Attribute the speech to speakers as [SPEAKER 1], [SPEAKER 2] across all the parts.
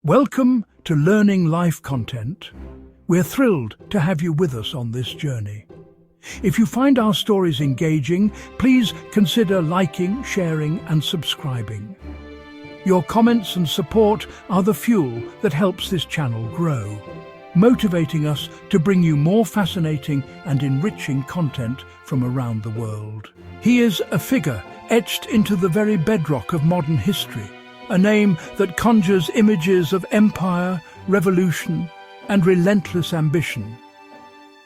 [SPEAKER 1] Welcome to Learning Life Content. We're thrilled to have you with us on this journey. If you find our stories engaging, please consider liking, sharing, and subscribing. Your comments and support are the fuel that helps this channel grow, motivating us to bring you more fascinating and enriching content from around the world. He is a figure etched into the very bedrock of modern history, a name that conjures images of empire, revolution, and relentless ambition.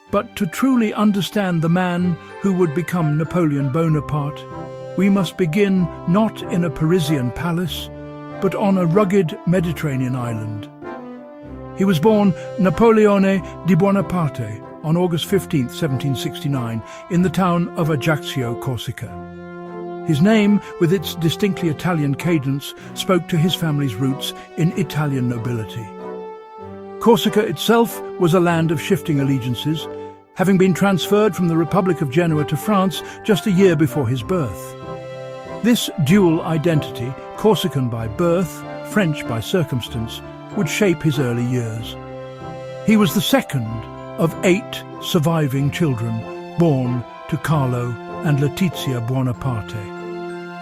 [SPEAKER 1] But to truly understand the man who would become Napoleon Bonaparte, we must begin not in a Parisian palace, but on a rugged Mediterranean island. He was born Napoleone Bonaparte on August 15, 1769, in the town of Ajaccio, Corsica. His name, with its distinctly Italian cadence, spoke to his family's roots in Italian nobility. Corsica itself was a land of shifting allegiances, having been transferred from the Republic of Genoa to France just a year before his birth. This dual identity, Corsican by birth, French by circumstance, would shape his early years. He was the second of 8 surviving children born to Carlo and Letizia Buonaparte,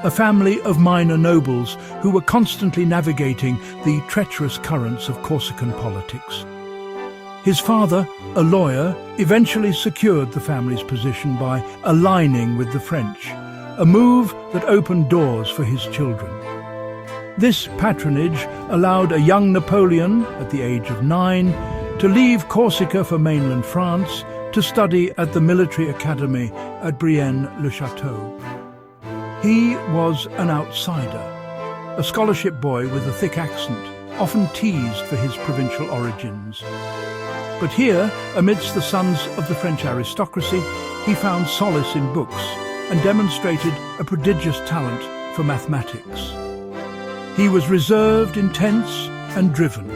[SPEAKER 1] a family of minor nobles who were constantly navigating the treacherous currents of Corsican politics. His father, a lawyer, eventually secured the family's position by aligning with the French, a move that opened doors for his children. This patronage allowed a young Napoleon, at the age of 9, to leave Corsica for mainland France to study at the military academy at Brienne-le-Château. He was an outsider, a scholarship boy with a thick accent, often teased for his provincial origins. But here, amidst the sons of the French aristocracy, he found solace in books and demonstrated a prodigious talent for mathematics. He was reserved, intense, and driven.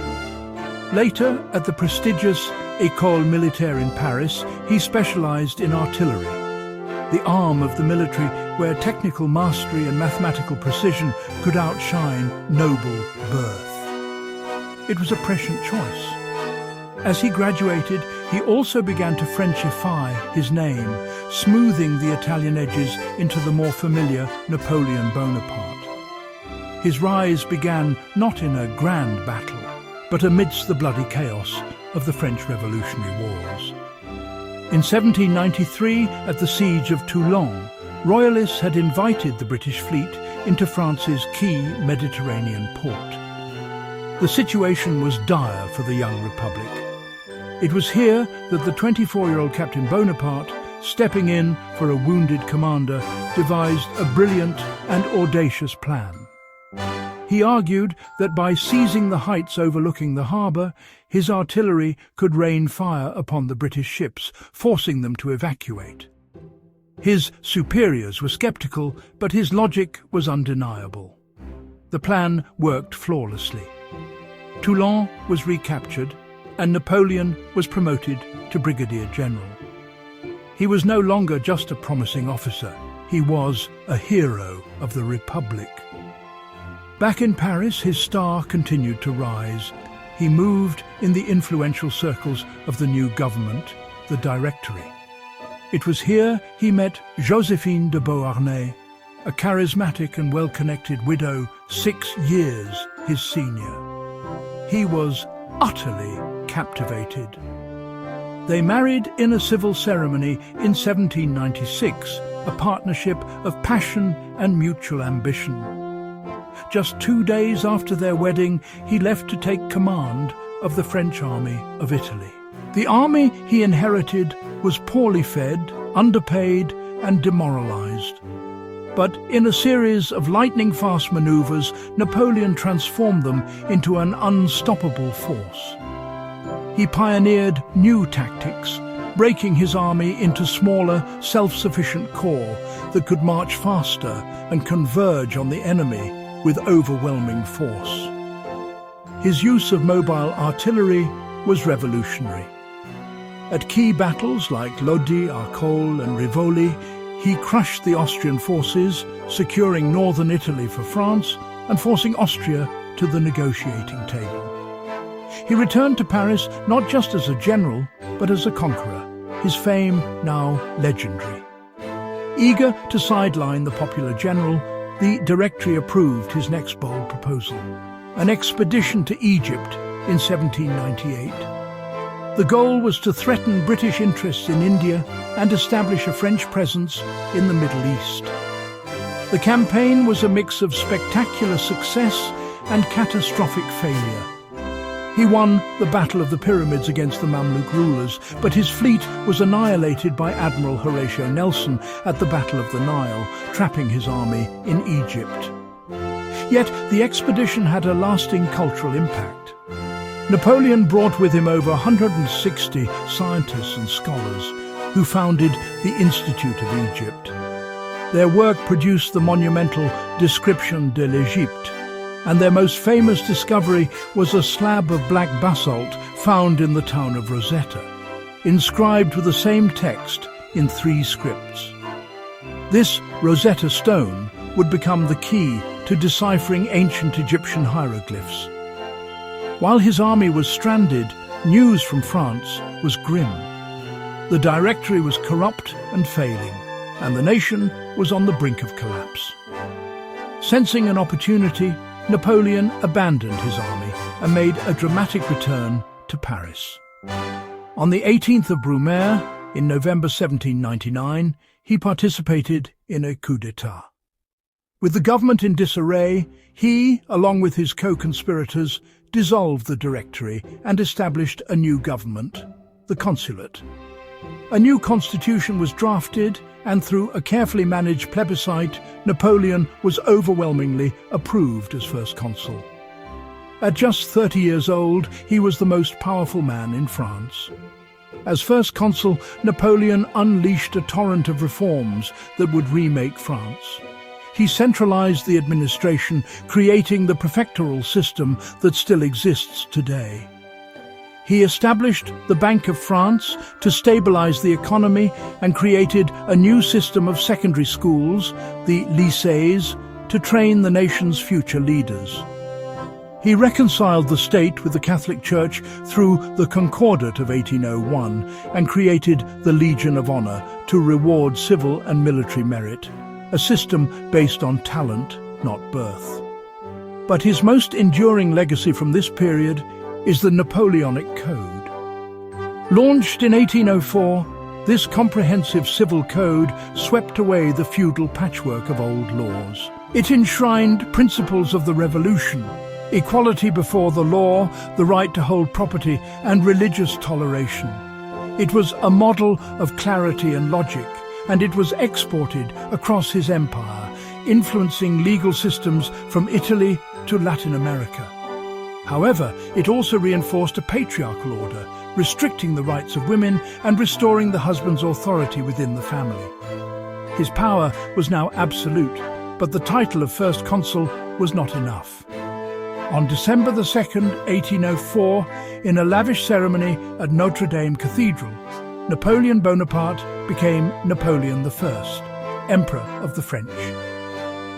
[SPEAKER 1] Later, at the prestigious École Militaire in Paris, he specialized in artillery, the arm of the military where technical mastery and mathematical precision could outshine noble birth. It was a prescient choice. As he graduated, he also began to Frenchify his name, smoothing the Italian edges into the more familiar Napoleon Bonaparte. His rise began not in a grand battle, but amidst the bloody chaos of the French Revolutionary Wars. In 1793, at the siege of Toulon, royalists had invited the British fleet into France's key Mediterranean port. The situation was dire for the young republic. It was here that the 24-year-old Captain Bonaparte, stepping in for a wounded commander, devised a brilliant and audacious plan. He argued that by seizing the heights overlooking the harbour, his artillery could rain fire upon the British ships, forcing them to evacuate. His superiors were sceptical, but his logic was undeniable. The plan worked flawlessly. Toulon was recaptured, and Napoleon was promoted to Brigadier General. He was no longer just a promising officer, he was a hero of the Republic. Back in Paris, his star continued to rise. He moved in the influential circles of the new government, the Directory. It was here he met Joséphine de Beauharnais, a charismatic and well-connected widow 6 years his senior. He was utterly captivated. They married in a civil ceremony in 1796, a partnership of passion and mutual ambition. Just 2 days after their wedding, he left to take command of the French army of Italy. The army he inherited was poorly fed, underpaid, and demoralized. But in a series of lightning-fast maneuvers, Napoleon transformed them into an unstoppable force. He pioneered new tactics, breaking his army into smaller, self-sufficient corps that could march faster and converge on the enemy with overwhelming force. His use of mobile artillery was revolutionary. At key battles like Lodi, Arcole and Rivoli, he crushed the Austrian forces, securing northern Italy for France and forcing Austria to the negotiating table. He returned to Paris not just as a general, but as a conqueror, his fame now legendary. Eager to sideline the popular general, the Directory approved his next bold proposal, an expedition to Egypt in 1798. The goal was to threaten British interests in India and establish a French presence in the Middle East. The campaign was a mix of spectacular success and catastrophic failure. He won the Battle of the Pyramids against the Mamluk rulers, but his fleet was annihilated by Admiral Horatio Nelson at the Battle of the Nile, trapping his army in Egypt. Yet the expedition had a lasting cultural impact. Napoleon brought with him over 160 scientists and scholars who founded the Institute of Egypt. Their work produced the monumental Description de l'Égypte, and their most famous discovery was a slab of black basalt found in the town of Rosetta, inscribed with the same text in 3 scripts. This Rosetta Stone would become the key to deciphering ancient Egyptian hieroglyphs. While his army was stranded, news from France was grim. The Directory was corrupt and failing, and the nation was on the brink of collapse. Sensing an opportunity, Napoleon abandoned his army and made a dramatic return to Paris. On the 18th of Brumaire, in November 1799, he participated in a coup d'etat. With the government in disarray, he, along with his co-conspirators, dissolved the Directory and established a new government, the Consulate. A new constitution was drafted, and through a carefully managed plebiscite, Napoleon was overwhelmingly approved as first consul. At just 30 years old, he was the most powerful man in France. As first consul, Napoleon unleashed a torrent of reforms that would remake France. He centralized the administration, creating the prefectural system that still exists today. He established the Bank of France to stabilize the economy and created a new system of secondary schools, the lycées, to train the nation's future leaders. He reconciled the state with the Catholic Church through the Concordat of 1801 and created the Legion of Honor to reward civil and military merit, a system based on talent, not birth. But his most enduring legacy from this period is the Napoleonic Code. Launched in 1804, this comprehensive civil code swept away the feudal patchwork of old laws. It enshrined principles of the Revolution: equality before the law, the right to hold property, and religious toleration. It was a model of clarity and logic, and it was exported across his empire, influencing legal systems from Italy to Latin America. However, it also reinforced a patriarchal order, restricting the rights of women and restoring the husband's authority within the family. His power was now absolute, but the title of First Consul was not enough. On December 2nd, 1804, in a lavish ceremony at Notre Dame Cathedral, Napoleon Bonaparte became Napoleon I, Emperor of the French.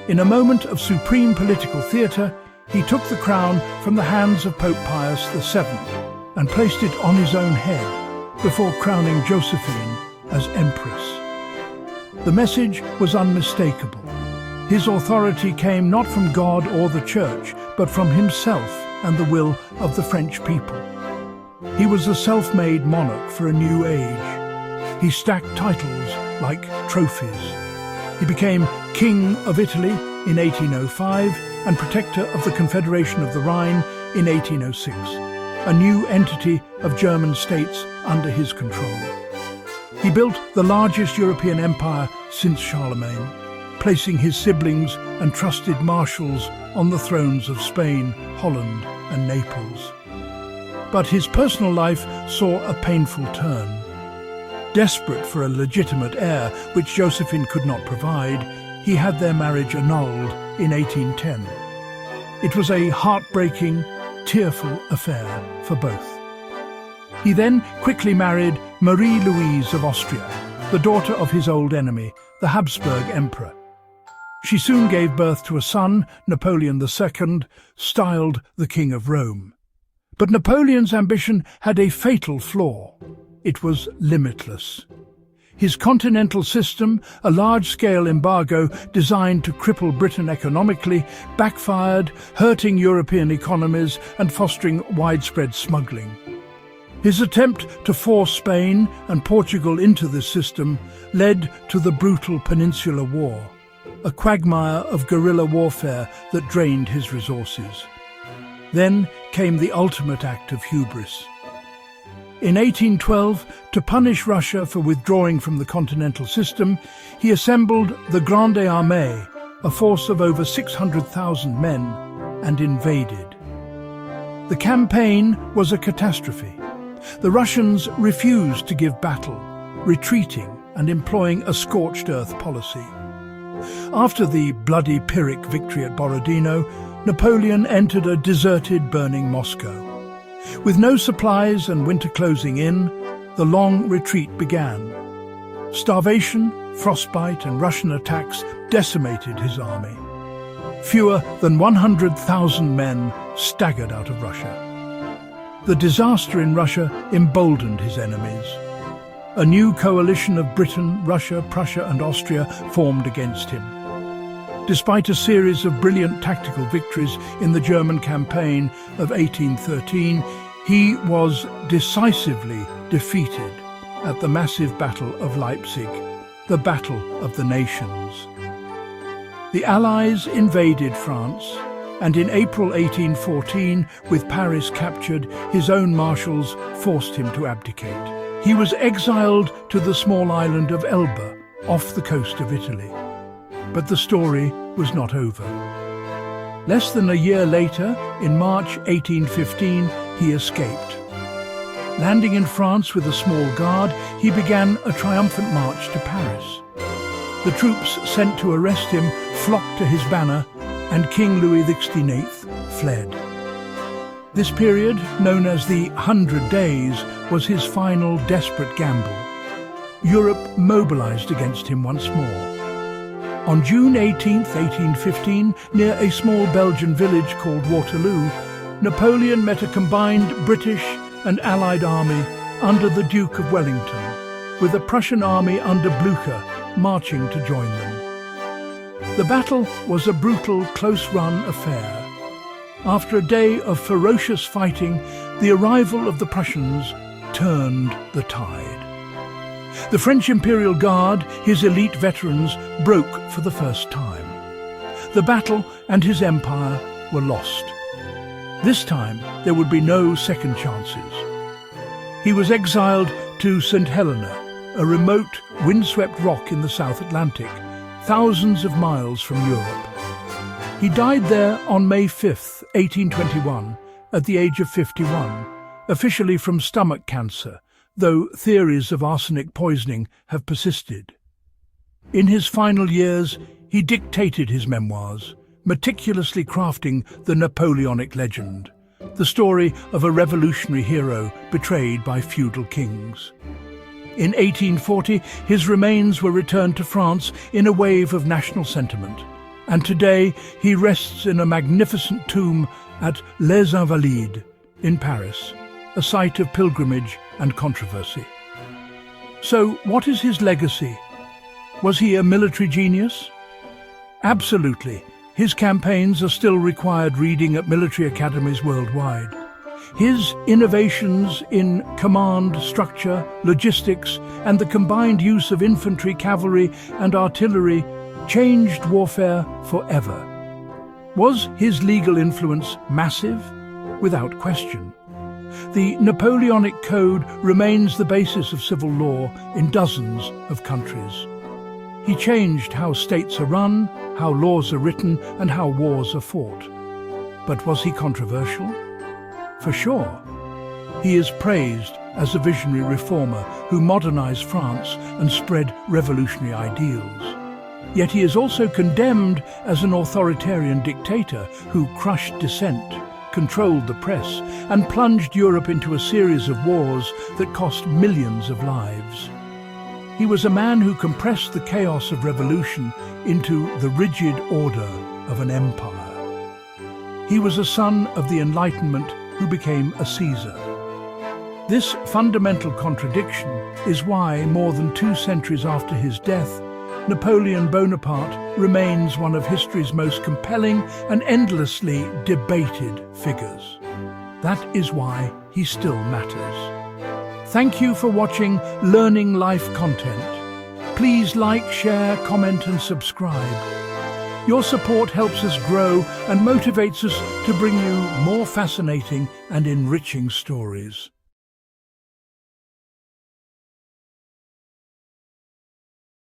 [SPEAKER 1] In a moment of supreme political theatre, he took the crown from the hands of Pope Pius VII and placed it on his own head before crowning Josephine as Empress. The message was unmistakable. His authority came not from God or the Church, but from himself and the will of the French people. He was a self-made monarch for a new age. He stacked titles like trophies. He became King of Italy in 1805 and Protector of the Confederation of the Rhine in 1806, a new entity of German states under his control. He built the largest European empire since Charlemagne, placing his siblings and trusted marshals on the thrones of Spain, Holland, and Naples. But his personal life saw a painful turn. Desperate for a legitimate heir, which Josephine could not provide, he had their marriage annulled in 1810. It was a heartbreaking, tearful affair for both. He then quickly married Marie-Louise of Austria, the daughter of his old enemy, the Habsburg Emperor. She soon gave birth to a son, Napoleon II, styled the King of Rome. But Napoleon's ambition had a fatal flaw. It was limitless. His continental system, a large-scale embargo designed to cripple Britain economically, backfired, hurting European economies and fostering widespread smuggling. His attempt to force Spain and Portugal into this system led to the brutal Peninsular War, a quagmire of guerrilla warfare that drained his resources. Then came the ultimate act of hubris. In 1812, to punish Russia for withdrawing from the continental system, he assembled the Grande Armée, a force of over 600,000 men, and invaded. The campaign was a catastrophe. The Russians refused to give battle, retreating and employing a scorched earth policy. After the bloody Pyrrhic victory at Borodino, Napoleon entered a deserted, burning Moscow. With no supplies and winter closing in, the long retreat began. Starvation, frostbite and Russian attacks decimated his army. Fewer than 100,000 men staggered out of Russia. The disaster in Russia emboldened his enemies. A new coalition of Britain, Russia, Prussia and Austria formed against him. Despite a series of brilliant tactical victories in the German campaign of 1813, he was decisively defeated at the massive Battle of Leipzig, the Battle of the Nations. The Allies invaded France, and in April 1814, with Paris captured, his own marshals forced him to abdicate. He was exiled to the small island of Elba, off the coast of Italy. But the story was not over. Less than a year later, in March 1815, he escaped. Landing in France with a small guard, he began a triumphant march to Paris. The troops sent to arrest him flocked to his banner, and King Louis XVI fled. This period, known as the 100 Days, was his final desperate gamble. Europe mobilized against him once more. On June 18, 1815, near a small Belgian village called Waterloo, Napoleon met a combined British and Allied army under the Duke of Wellington, with a Prussian army under Blücher marching to join them. The battle was a brutal, close-run affair. After a day of ferocious fighting, the arrival of the Prussians turned the tide. The French Imperial Guard, his elite veterans, broke for the first time. The battle and his empire were lost. This time there would be no second chances. He was exiled to St. Helena, a remote, windswept rock in the South Atlantic, thousands of miles from Europe. He died there on May 5, 1821, at the age of 51, officially from stomach cancer, though theories of arsenic poisoning have persisted. In his final years, he dictated his memoirs, meticulously crafting the Napoleonic legend, the story of a revolutionary hero betrayed by feudal kings. In 1840, his remains were returned to France in a wave of national sentiment, and today he rests in a magnificent tomb at Les Invalides in Paris, a site of pilgrimage and controversy. So, what is his legacy? Was he a military genius? Absolutely. His campaigns are still required reading at military academies worldwide. His innovations in command, structure, logistics, and the combined use of infantry, cavalry, and artillery changed warfare forever. Was his legal influence massive? Without question. The Napoleonic Code remains the basis of civil law in dozens of countries. He changed how states are run, how laws are written, and how wars are fought. But was he controversial? For sure. He is praised as a visionary reformer who modernized France and spread revolutionary ideals. Yet he is also condemned as an authoritarian dictator who crushed dissent, controlled the press, and plunged Europe into a series of wars that cost millions of lives. He was a man who compressed the chaos of revolution into the rigid order of an empire. He was a son of the Enlightenment who became a Caesar. This fundamental contradiction is why, more than 2 centuries after his death, Napoleon Bonaparte remains one of history's most compelling and endlessly debated figures. That is why he still matters. Thank you for watching Learning Life content. Please like, share, comment and subscribe. Your support helps us grow and motivates us to bring you more fascinating and enriching stories.